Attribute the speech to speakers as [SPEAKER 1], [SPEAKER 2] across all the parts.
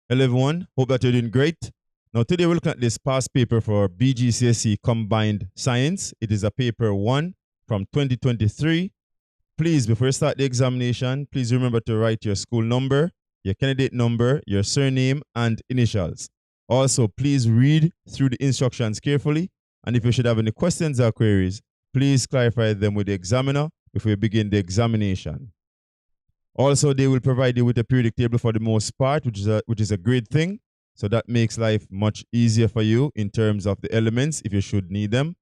[SPEAKER 1] Hello everyone, hope that you're doing great. Now today we're looking at this past paper for BGCSE Combined Science. It is a paper 1 from 2023. Please, before you start the examination, please remember to write your school number, your candidate number, your surname, and initials. Also, please read through the instructions carefully, and if you should have any questions or queries, please clarify them with the examiner before you begin the examination. Also, they will provide you with a periodic table for the most part, which is a great thing. So that makes life much easier for you in terms of the elements if you should need them.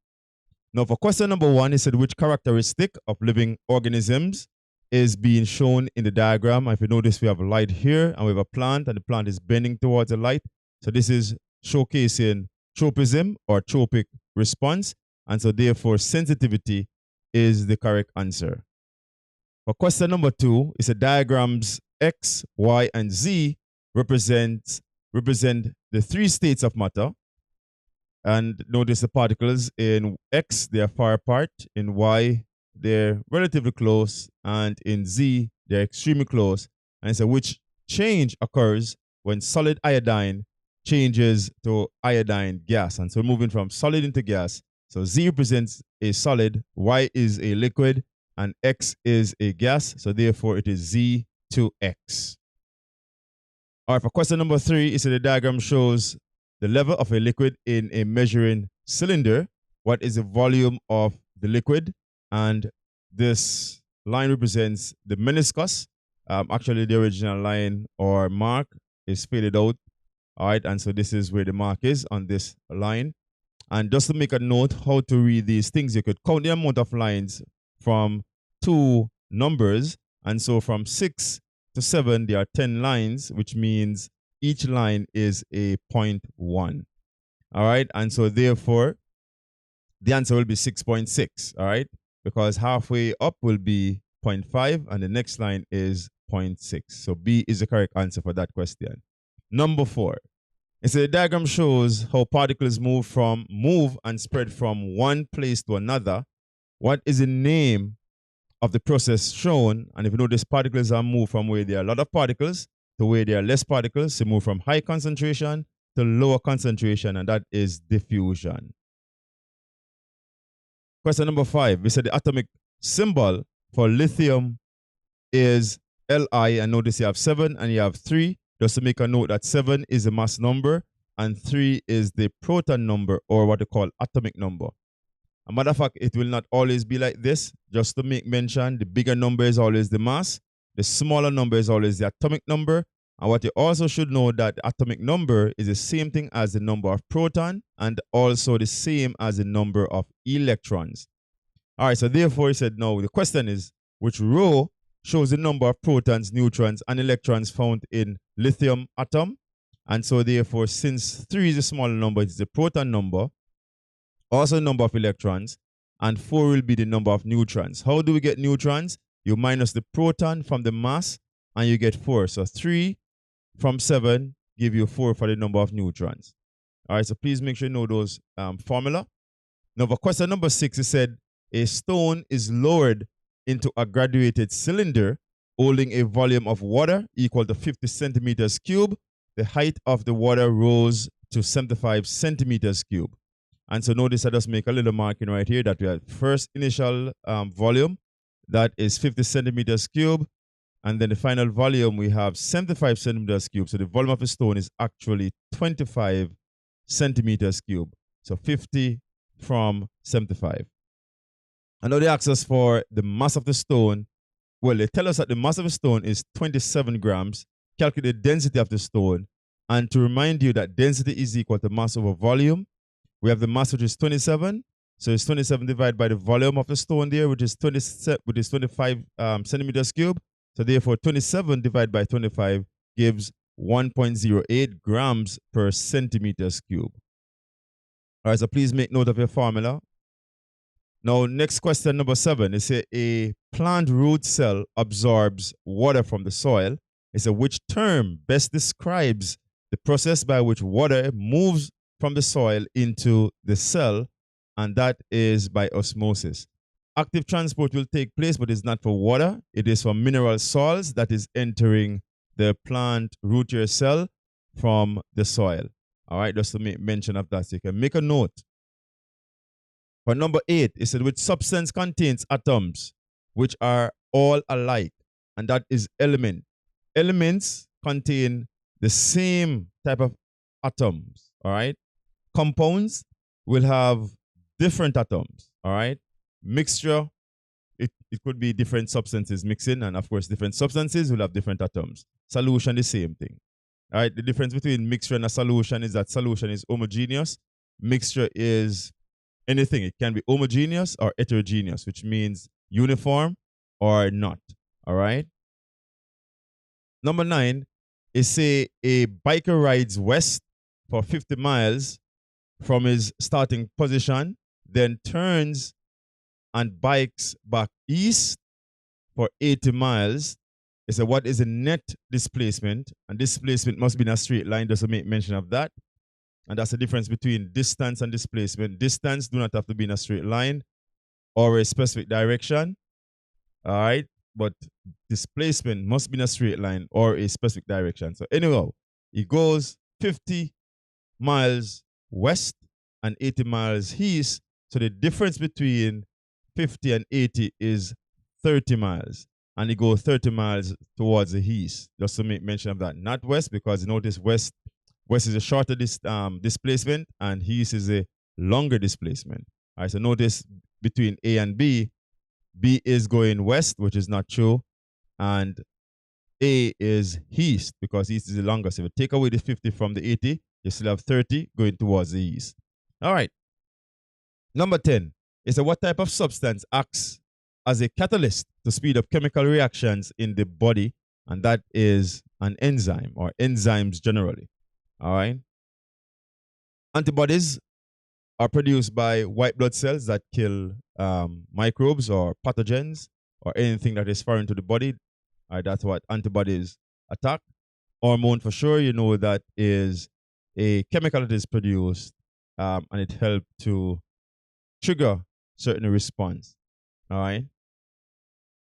[SPEAKER 1] Now, for question number 1, it said which characteristic of living organisms is being shown in the diagram. If you notice, we have a light here and we have a plant, and the plant is bending towards the light. So this is showcasing tropism or tropic response. And so therefore, sensitivity is the correct answer. For question number 2, it's a diagrams X, Y, and Z represent the 3 states of matter. And notice the particles in X, they are far apart. In Y, they're relatively close. And in Z, they're extremely close. And so which change occurs when solid iodine changes to iodine gas. And so we're moving from solid into gas. So Z represents a solid, Y is a liquid, and X is a gas, so therefore it is Z to X. All right, for question number 3, it said the diagram shows the level of a liquid in a measuring cylinder. What is the volume of the liquid? And this line represents the meniscus. Actually, the original line or mark is faded out. All right, and so this is where the mark is on this line. And just to make a note how to read these things, you could count the amount of lines from 2 numbers, and so from 6 to 7 there are 10 lines, which means each line is a 0.1. All right, and so therefore the answer will be 6.6. all right, because halfway up will be 0.5 and the next line is 0.6. So B is the correct answer for that question. Number 4, it says the diagram shows how particles move and spread from one place to another. What is the name of the process shown? And if you notice, particles are moved from where there are a lot of particles to where there are less particles. So move from high concentration to lower concentration, and that is diffusion. Question number 5, we said the atomic symbol for lithium is Li, and notice you have 7 and you have 3. Just to make a note that 7 is the mass number and 3 is the proton number, or what they call atomic number. A matter of fact, it will not always be like this. Just to make mention, the bigger number is always the mass, the smaller number is always the atomic number. And what you also should know that the atomic number is the same thing as the number of proton and also the same as the number of electrons. All right, so therefore, he said, now the question is, which row shows the number of protons, neutrons, and electrons found in lithium atom? And so therefore, since 3 is a smaller number, it's the proton number, also the number of electrons, and 4 will be the number of neutrons. How do we get neutrons? You minus the proton from the mass, and you get 4. So 3 from 7 give you 4 for the number of neutrons. All right, so please make sure you know those formula. Now for question number 6, it said a stone is lowered into a graduated cylinder holding a volume of water equal to 50 centimeters cube. The height of the water rose to 75 centimeters cube. And so notice I just make a little marking right here that we have first initial volume, that is 50 centimeters cube. And then the final volume, we have 75 centimeters cube. So the volume of the stone is actually 25 centimeters cube. So 50 from 75. And now they ask us for the mass of the stone. Well, they tell us that the mass of the stone is 27 grams. Calculate the density of the stone. And to remind you that density is equal to mass over volume, we have the mass, which is 27. So it's 27 divided by the volume of the stone there, which is 25 centimeters cube. So therefore, 27 divided by 25 gives 1.08 grams per centimeters cube. All right, so please make note of your formula. Now, next question, number 7. It says a plant root cell absorbs water from the soil. It says which term best describes the process by which water moves from the soil into the cell, and that is by osmosis. Active transport will take place, but it's not for water. It is for mineral salts that is entering the plant root cell. from the soil. All right, just to make mention of that. So you can make a note. For number 8, it said which substance contains atoms which are all alike, and that is element. Elements contain the same type of atoms. All right. Compounds will have different atoms. All right. Mixture, it could be different substances mixing, and of course, different substances will have different atoms. Solution, the same thing. All right. The difference between mixture and a solution is that solution is homogeneous. Mixture is anything. It can be homogeneous or heterogeneous, which means uniform or not. All right. Number 9 is say a biker rides west for 50 miles from his starting position, then turns and bikes back east for 80 miles. It said, what is the net displacement? And displacement must be in a straight line, just to make mention of that. And that's the difference between distance and displacement. Distance do not have to be in a straight line or a specific direction. All right. But displacement must be in a straight line or a specific direction. So, anyhow, it goes 50 miles west and 80 miles east. So, the difference between 50 and 80 is 30 miles. And it goes 30 miles towards the east, just to make mention of that. Not west, because you notice west is a shorter displacement and east is a longer displacement. All right, so notice between A and B is going west, which is not true, and A is east, because east is the longer. So if you take away the 50 from the 80, you still have 30 going towards the east. All right. Number 10 is what type of substance acts as a catalyst to speed up chemical reactions in the body, and that is an enzyme or enzymes generally. All right. Antibodies are produced by white blood cells that kill microbes or pathogens or anything that is foreign to the body. All right, that's what antibodies attack. Hormone, for sure, you know, that is a chemical that is produced and it helps to trigger certain response. All right.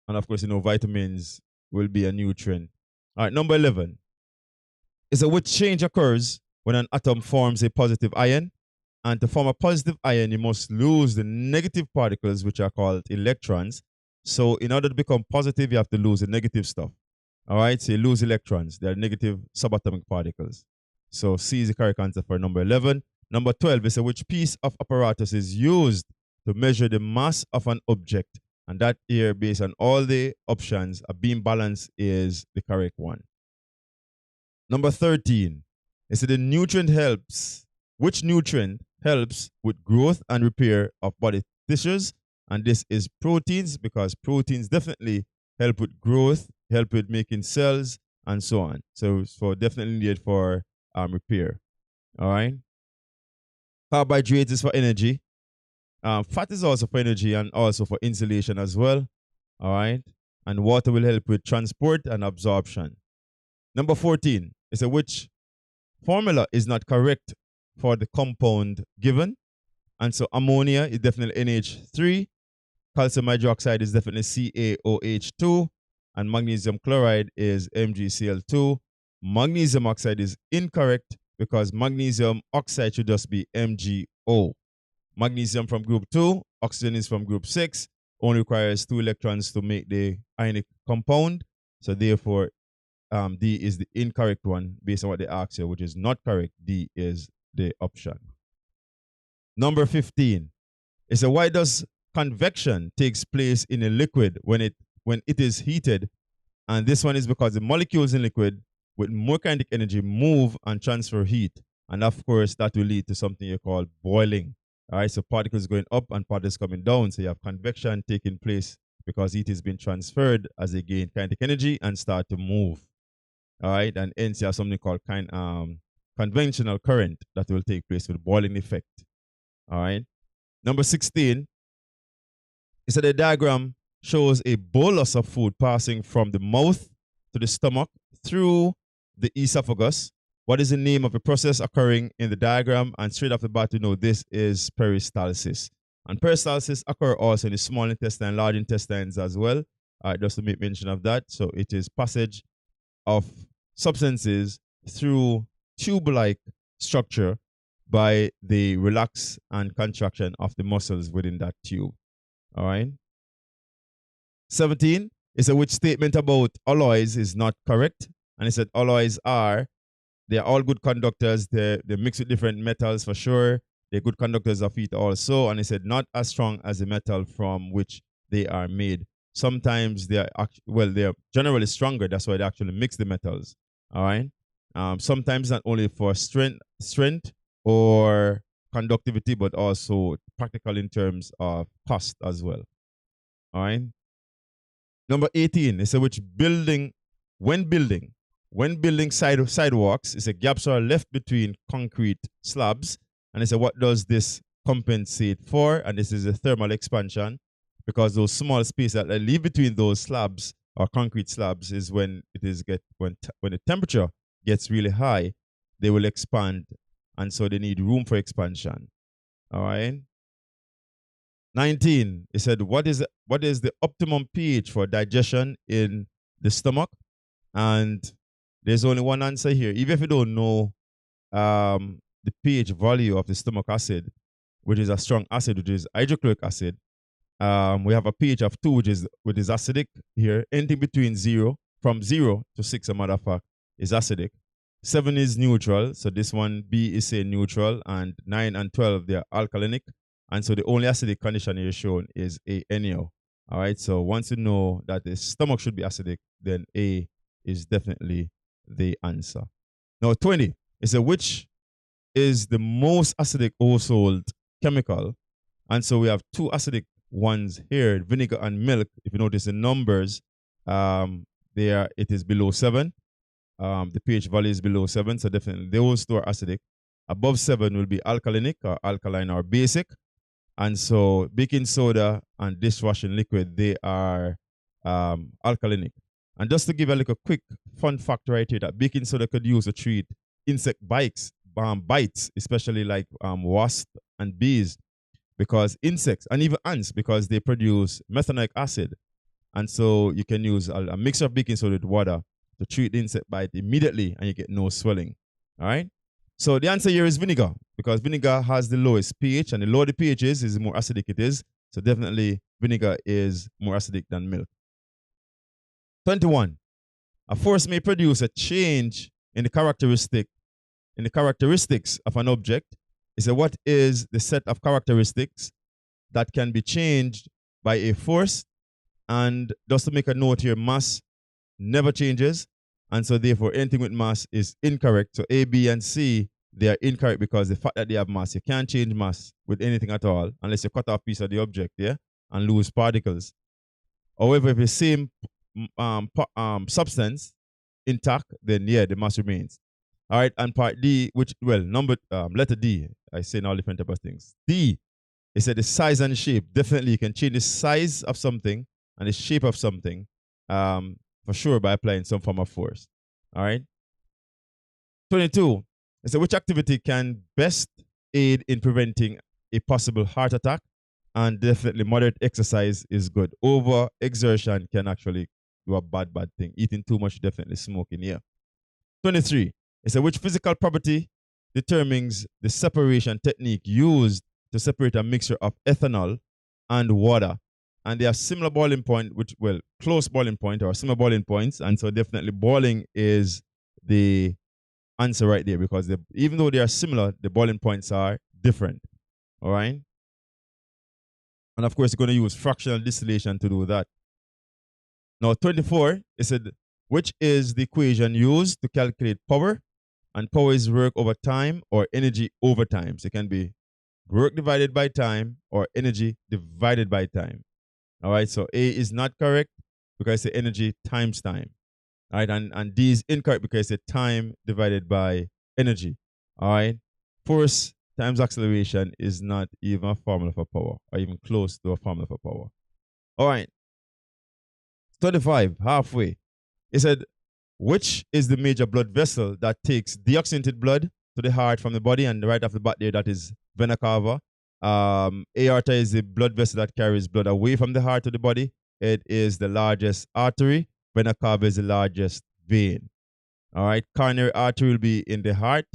[SPEAKER 1] And of course, you know, vitamins will be a nutrient. All right, number 11 is which change occurs when an atom forms a positive ion. And to form a positive ion, you must lose the negative particles, which are called electrons. So in order to become positive, you have to lose the negative stuff. All right, so you lose electrons. They are negative subatomic particles. So C is the correct answer for number 11. Number 12 is which piece of apparatus is used to measure the mass of an object. And that here, based on all the options, a beam balance is the correct one. Number 13 is the nutrient helps. Which nutrient helps with growth and repair of body tissues? And this is proteins, because proteins definitely help with growth, help with making cells, and so on. So definitely needed for repair. All right. Carbohydrates is for energy. Fat is also for energy and also for insulation as well. All right. And water will help with transport and absorption. Number 14 is which formula is not correct for the compound given. And so ammonia is definitely NH3. Calcium hydroxide is definitely CaOH2. And magnesium chloride is MgCl2. Magnesium oxide is incorrect because magnesium oxide should just be MgO. Magnesium from group 2, oxygen is from group 6, only requires 2 electrons to make the ionic compound. So therefore, D is the incorrect one based on what they ask you, which is not correct. D is the option. Number 15 is why does convection takes place in a liquid when it is heated? And this one is because the molecules in liquid with more kinetic energy move and transfer heat. And of course, that will lead to something you call boiling. All right, so particles going up and particles coming down. So you have convection taking place because heat is being transferred as they gain kinetic energy and start to move. All right, and hence you have something called conventional current that will take place with boiling effect. All right. Number 16 is that the diagram shows a bolus of food passing from the mouth to the stomach through the esophagus. What is the name of the process occurring in the diagram? And straight off the bat, you know this is peristalsis. And peristalsis occur also in the small intestine, large intestines as well. Just to make mention of that. So it is passage of substances through tube-like structure by the relax and contraction of the muscles within that tube. All right. 17 is a which statement about alloys is not correct. And it said alloys they're all good conductors. They mix with different metals for sure. They're good conductors of heat also. And it said not as strong as the metal from which they are made. Sometimes they're generally stronger. That's why they actually mix the metals. All right. Sometimes not only for strength or conductivity, but also practical in terms of cost as well. All right. Number 18 is which when building sidewalks, it's a gaps are left between concrete slabs. And it's what does this compensate for? And this is a thermal expansion, because those small spaces that leave between those slabs or concrete slabs is when when the temperature gets really high, they will expand, and so they need room for expansion. All right. 19, it said, what is the optimum pH for digestion in the stomach? And there's only one answer here. Even if you don't know the pH value of the stomach acid, which is a strong acid, which is hydrochloric acid, we have a pH of 2, which is acidic here. Anything between from 0 to 6, a matter of fact, is acidic. 7 is neutral, so this one, B, is say neutral, and 9 and 12, they are alkalinic. And so the only acidic condition here shown is A, NaO. All right, so once you know that the stomach should be acidic, then A is definitely the answer. Now, 20 is which is the most acidic household chemical? And so we have two acidic ones here, vinegar and milk. If you notice the numbers, it is below 7. The pH value is below 7, so definitely those two are acidic. Above 7 will be alkalinic or alkaline or basic. And so baking soda and dishwashing liquid, they are alkalinic. And just to give a little quick fun fact right here, that baking soda could use to treat insect bites, especially like wasps and bees, because insects and even ants, because they produce methanoic acid. And so you can use a mixture of baking soda with water to treat the insect bite immediately, and you get no swelling. All right. So the answer here is vinegar, because vinegar has the lowest pH, and the lower the pH is the more acidic it is. So definitely vinegar is more acidic than milk. 21. A force may produce a change in the characteristics of an object. It said, what is the set of characteristics that can be changed by a force? And just to make a note here, mass never changes. And so therefore anything with mass is incorrect. So A, B, and C, they are incorrect, because the fact that they have mass, you can't change mass with anything at all unless you cut off a piece of the object, and lose particles. However, if the same substance intact, then the mass remains. All right, and part D, letter D, I say all different type of things. D, it said the size and shape. Definitely you can change the size of something and the shape of something, for sure, by applying some form of force. All right. 22, it said which activity can best aid in preventing a possible heart attack? And definitely moderate exercise is good. Over exertion can actually do a bad thing. Eating too much, definitely smoking, 23, it said which physical property determines the separation technique used to separate a mixture of ethanol and water? And they have similar boiling point, close boiling point or similar boiling points. And so definitely boiling is the answer right there, because even though they are similar, the boiling points are different. All right. And of course, you're going to use fractional distillation to do that. Now, 24, it said, which is the equation used to calculate power? And power is work over time or energy over time. So it can be work divided by time or energy divided by time. All right, so A is not correct because it's energy times time. All right, and D is incorrect because it's time divided by energy. All right, force times acceleration is not even a formula for power, or even close to a formula for power. All right, 25, halfway. It said, which is the major blood vessel that takes deoxygenated blood to the heart from the body? And right off the bat there, that is vena cava. Aorta is the blood vessel that carries blood away from the heart to the body. It is the largest artery. Vena cava is the largest vein. All right. Coronary artery will be in the heart,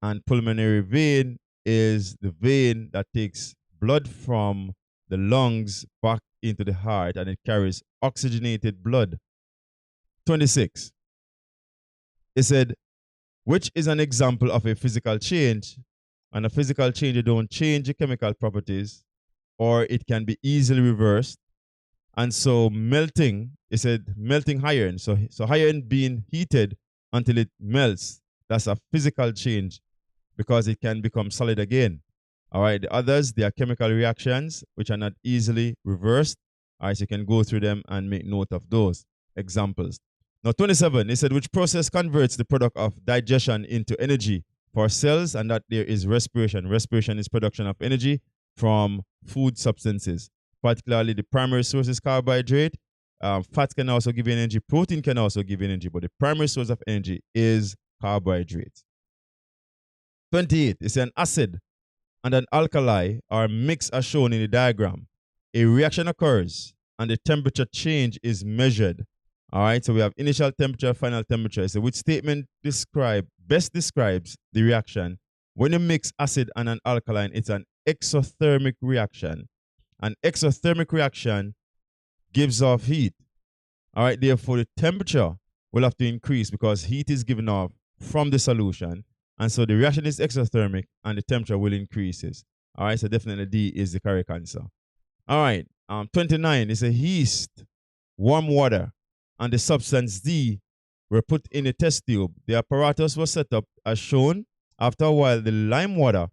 [SPEAKER 1] and pulmonary vein is the vein that takes blood from the lungs back into the heart, and it carries oxygenated blood. 26. It said, which is an example of a physical change. And a physical change, you don't change the chemical properties, or it can be easily reversed. And so melting, it said melting iron. So iron being heated until it melts, that's a physical change because it can become solid again. All right, the others, they are chemical reactions which are not easily reversed. All right, so you can go through them and make note of those examples. Now, 27, it said, which process converts the product of digestion into energy for cells, and that there is respiration. Respiration is production of energy from food substances, particularly the primary source is carbohydrate. Fat can also give you energy, protein can also give you energy, but the primary source of energy is carbohydrates. 28, it's an acid and an alkali are mixed as shown in the diagram. A reaction occurs and the temperature change is measured. All right, so we have initial temperature, final temperature. So which statement best describes the reaction? When you mix acid and an alkaline, it's an exothermic reaction. An exothermic reaction gives off heat. All right, therefore the temperature will have to increase because heat is given off from the solution. And so the reaction is exothermic and the temperature will increase. All right, so definitely D is the correct answer. All right, 29 is a yeast, warm water, and the substance D were put in a test tube. The apparatus was set up as shown. After a while, the lime water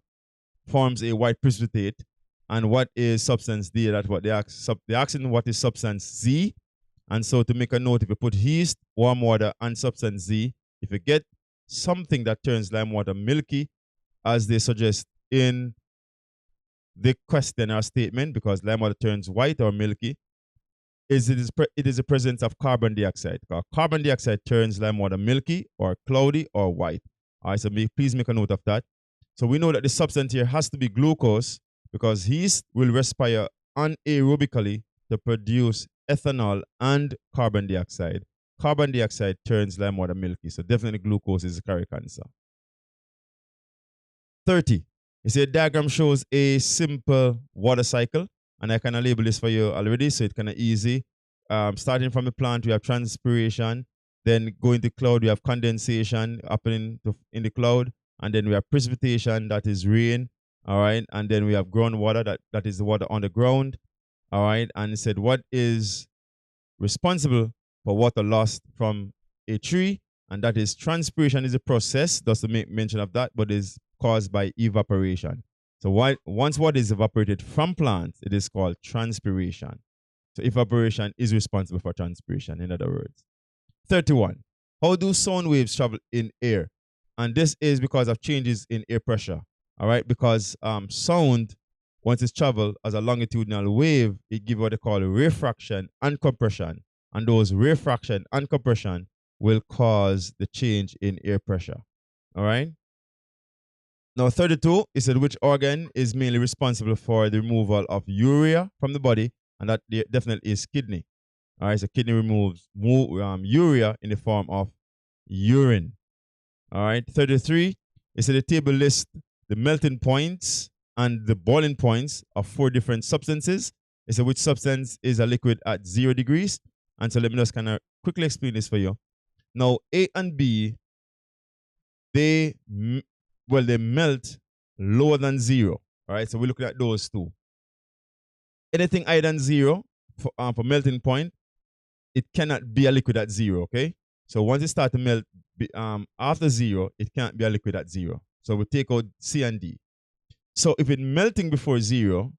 [SPEAKER 1] forms a white precipitate. And what is substance D? That's what they ask. They're asking what is substance Z. And so to make a note, if you put yeast, warm water, and substance Z, if you get something that turns lime water milky, as they suggest in the question or statement, because lime water turns white or milky, it is the presence of carbon dioxide. Carbon dioxide turns lime water milky or cloudy or white. All right, so please make a note of that. So we know that the substance here has to be glucose because yeast will respire anaerobically to produce ethanol and carbon dioxide. Carbon dioxide turns lime water milky, so definitely glucose is the correct answer. 30. You see, a diagram shows a simple water cycle, and I kind of label this for you already, so it's kind of easy. Starting from the plant, we have transpiration, then going to cloud, we have condensation happening in the cloud, and then we have precipitation, that is rain, all right, and then we have groundwater, that is the water on the ground, all right, and it said what is responsible for water lost from a tree, and that is transpiration is a process, just to make mention of that, but is caused by evaporation. So once water is evaporated from plants, it is called transpiration. So evaporation is responsible for transpiration, in other words. 31. How do sound waves travel in air? And this is because of changes in air pressure. All right, because sound, once it's traveled as a longitudinal wave, it gives what they call refraction and compression. And those refraction and compression will cause the change in air pressure. All right. Now, 32, it said which organ is mainly responsible for the removal of urea from the body, and that definitely is kidney. All right, so kidney removes urea in the form of urine. All right, 33, it said the table lists the melting points and the boiling points of 4 different substances. It said which substance is a liquid at 0 degrees. And so let me just kind of quickly explain this for you. Now, A and B, they melt lower than 0. All right, so we're looking at those two. Anything higher than 0 for melting point, it cannot be a liquid at 0. Okay, so once it starts to melt after 0, it can't be a liquid at 0. So we take out C and D. So if it's melting before 0,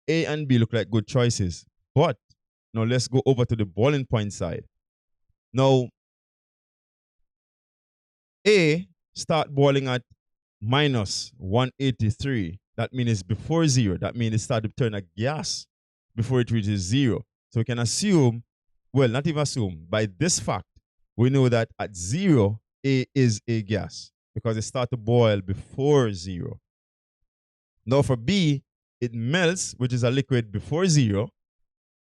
[SPEAKER 1] A and B look like good choices. But now let's go over to the boiling point side. Now, A start boiling at minus 183. That means it's before 0. That means it started to turn a gas before it reaches 0. So we can assume, well, not even assume, by this fact, we know that at 0, A is a gas because it started to boil before 0. Now for B, it melts, which is a liquid before 0,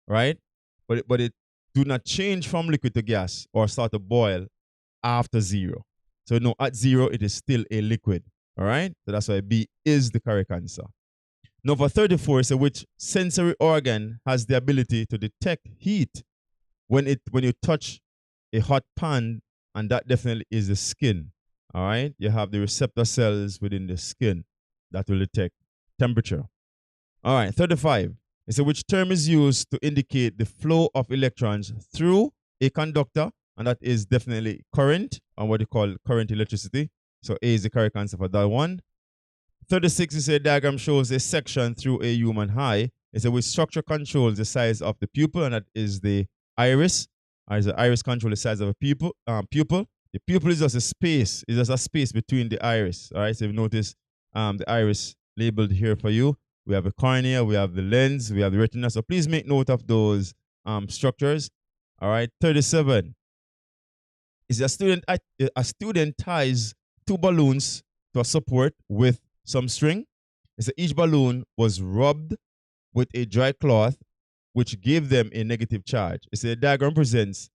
[SPEAKER 1] right? But it do not change from liquid to gas or start to boil after 0. So no, at 0, it is still a liquid. All right? So that's why B is the correct answer. Now for 34, so which sensory organ has the ability to detect heat when you touch a hot pan, and that definitely is the skin. All right? You have the receptor cells within the skin that will detect temperature. All right, 35. So which term is used to indicate the flow of electrons through a conductor, and that is definitely current, or what you call current electricity. So A is the correct answer for that one. 36 is a diagram shows a section through a human eye. It's a which structure controls the size of the pupil, and that is the iris. As the iris controls the size of a pupil. The pupil is just a space. It's just a space between the iris. All right. So if you notice, the iris labeled here for you. We have the cornea, we have the lens, we have the retina. So please make note of those structures. All right. 37 is a student ties two balloons to a support with some string. It's each balloon was rubbed with a dry cloth, which gave them a negative charge. It's a diagram presents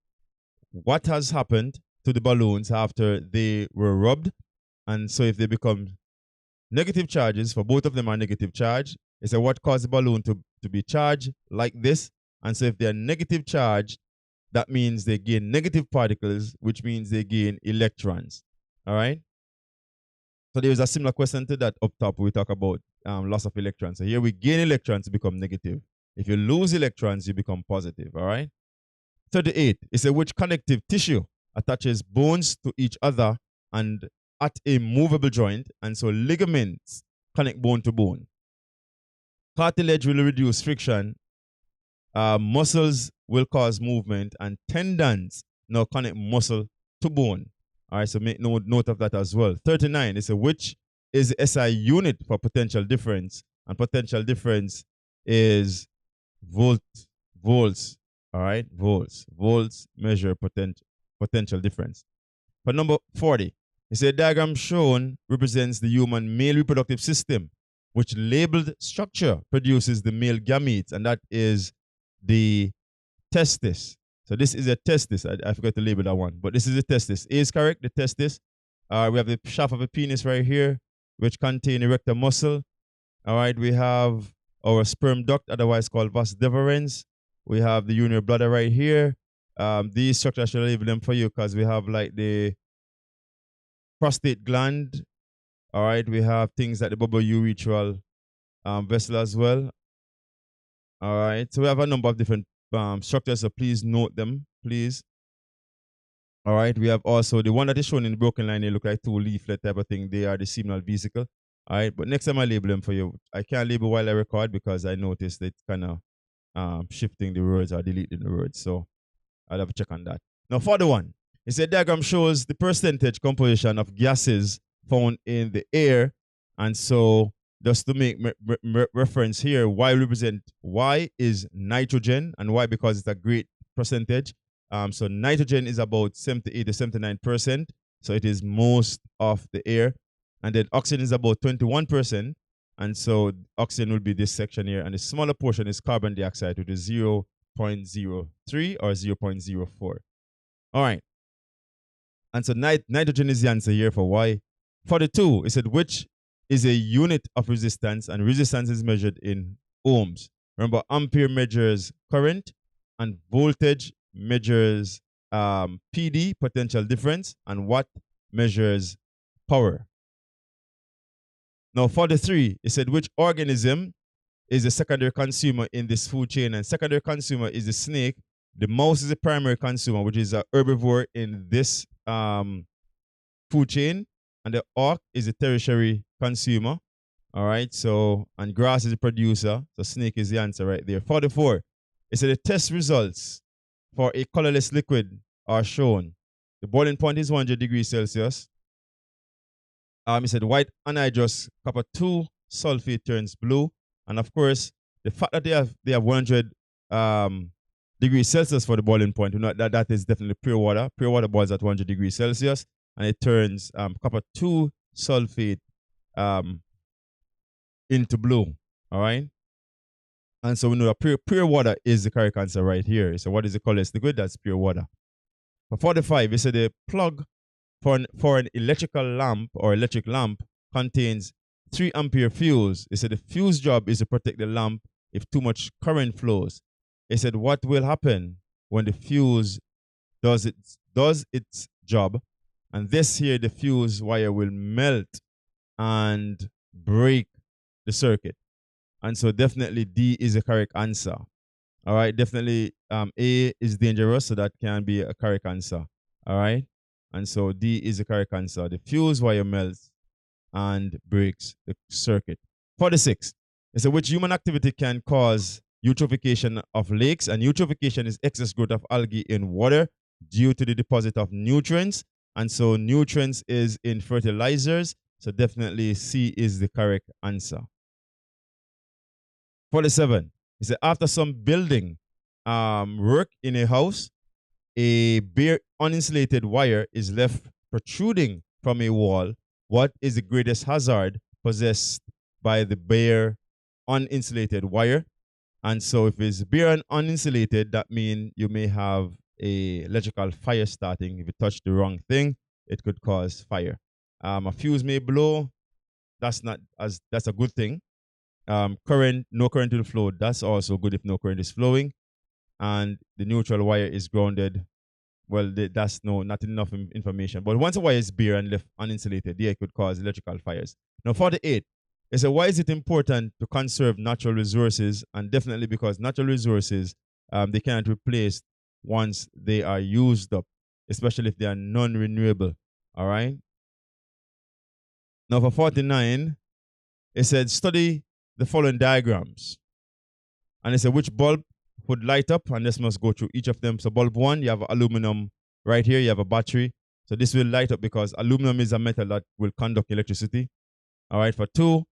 [SPEAKER 1] what has happened to the balloons after they were rubbed. And so if they become negative charges, for both of them are negative charge, it's what caused the balloon to be charged like this. And so if they're negative charged, that means they gain negative particles, which means they gain electrons. All right? So there's a similar question to that up top. We talk about loss of electrons. So here we gain electrons to become negative. If you lose electrons, you become positive. All right? 38 is which connective tissue attaches bones to each other and at a movable joint, and so ligaments connect bone to bone. Cartilage will reduce friction, muscles will cause movement, and tendons now connect muscle to bone. All right, so make note of that as well. 39 is which is the SI unit for potential difference, and potential difference is volts. All right, volts measure potential difference. For number 40, it's a diagram shown represents the human male reproductive system, which labeled structure produces the male gametes, and that is the testis. So this is a testis. I forgot to label that one, but this is a testis. A is correct, the testis. We have the shaft of a penis right here, which contain erector muscle. All right, we have our sperm duct, otherwise called vas deferens. We have the urinary bladder right here. These structures, I should label them for you because we have like the prostate gland. All right, we have things like the bubble urethral vessel as well. All right, so we have a number of different structures, so please note them, please. All right, we have also the one that is shown in the broken line. They look like two leaflet type of thing. They are the seminal vesicle. All right, but next time I label them for you. I can't label while I record because I noticed that it's kind of shifting the words or deleting the words. So I'll have to check on that. Now, for the one, it's a diagram shows the percentage composition of gases found in the air. And so just to make reference here, Y is nitrogen, and why? Because it's a great percentage. So nitrogen is about 78 to 79%. So it is most of the air. And then oxygen is about 21%. And so oxygen will be this section here. And the smaller portion is carbon dioxide, which is 0.03 or 0.04. All right. And so nitrogen is the answer here for Y. 42, it said which is a unit of resistance, and resistance is measured in ohms. Remember, ampere measures current, and voltage measures PD, potential difference, and watt measures power. Now, 43, it said which organism is the secondary consumer in this food chain, and secondary consumer is the snake. The mouse is the primary consumer, which is an herbivore in this food chain, and the hawk is a tertiary consumer. All right, so, and grass is the producer, so snake is the answer right there. 44, it said the test results for a colorless liquid are shown. The boiling point is 100 degrees Celsius. It said white anhydrous copper 2 sulfate turns blue, and of course, the fact that they have 100 degrees Celsius for the boiling point, you know, that is definitely pure water. Pure water boils at 100 degrees Celsius, and it turns copper 2 sulfate into blue. All right. And so we know that pure water is the correct answer right here. So what is the colorless liquid? That's pure water. For 45, it said the plug for an electrical lamp or electric lamp contains 3 ampere fuse. It said the fuse job is to protect the lamp if too much current flows. It said what will happen when the fuse does its job, and this here the fuse wire will melt and break the circuit. And so definitely D is the correct answer. All right, definitely A is dangerous, so that can be a correct answer. All right, and so D is the correct answer. The fuse wire melts and breaks the circuit. 46. It said which human activity can cause eutrophication of lakes? And eutrophication is excess growth of algae in water due to the deposit of nutrients. And so nutrients is in fertilizers. So definitely C is the correct answer. 47. It said after some building work in a house, a bare uninsulated wire is left protruding from a wall. What is the greatest hazard possessed by the bare uninsulated wire? And so if it's bare and uninsulated, that means you may have a electrical fire starting. If you touch the wrong thing, it could cause fire. A fuse may blow. That's a good thing. No current will flow. That's also good if no current is flowing. And the neutral wire is grounded. Well, that's not enough information. But once a wire is bare and left uninsulated, it could cause electrical fires. Now, 48. It said, why is it important to conserve natural resources? And definitely because natural resources, they cannot replace once they are used up, especially if they are non-renewable. All right. Now, for 49, it said, study the following diagrams. And it said, which bulb would light up? And this must go through each of them. So bulb 1, you have aluminum right here. You have a battery. So this will light up because aluminum is a metal that will conduct electricity. All right. For 2,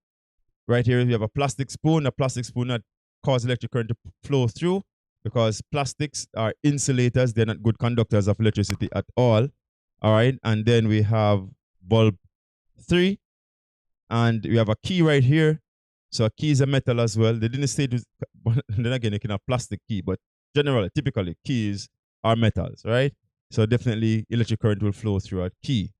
[SPEAKER 1] right here, you have a plastic spoon that causes electric current to flow through because plastics are insulators. They're not good conductors of electricity at all. All right. And then we have bulb 3. And we have a key right here. So a key is a metal as well. They didn't say this, but then again, you can have plastic key, but generally, typically, keys are metals, right? So definitely electric current will flow through a key.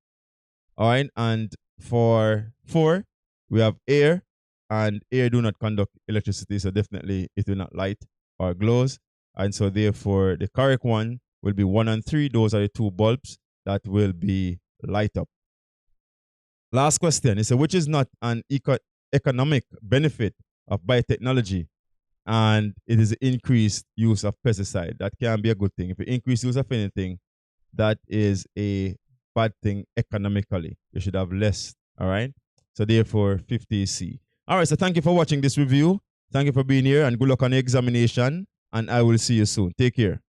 [SPEAKER 1] All right. And for 4, we have air, and air do not conduct electricity. So definitely it will not light or glows. And so therefore, the correct one will be 1 and 3. Those are the 2 bulbs that will be light up. Last question is, which is not an economic benefit of biotechnology, and it is increased use of pesticide. That can be a good thing. If you increase use of anything, that is a bad thing economically. You should have less. All right. So therefore, 50 is C. All right. So thank you for watching this review. Thank you for being here, and good luck on the examination. And I will see you soon. Take care.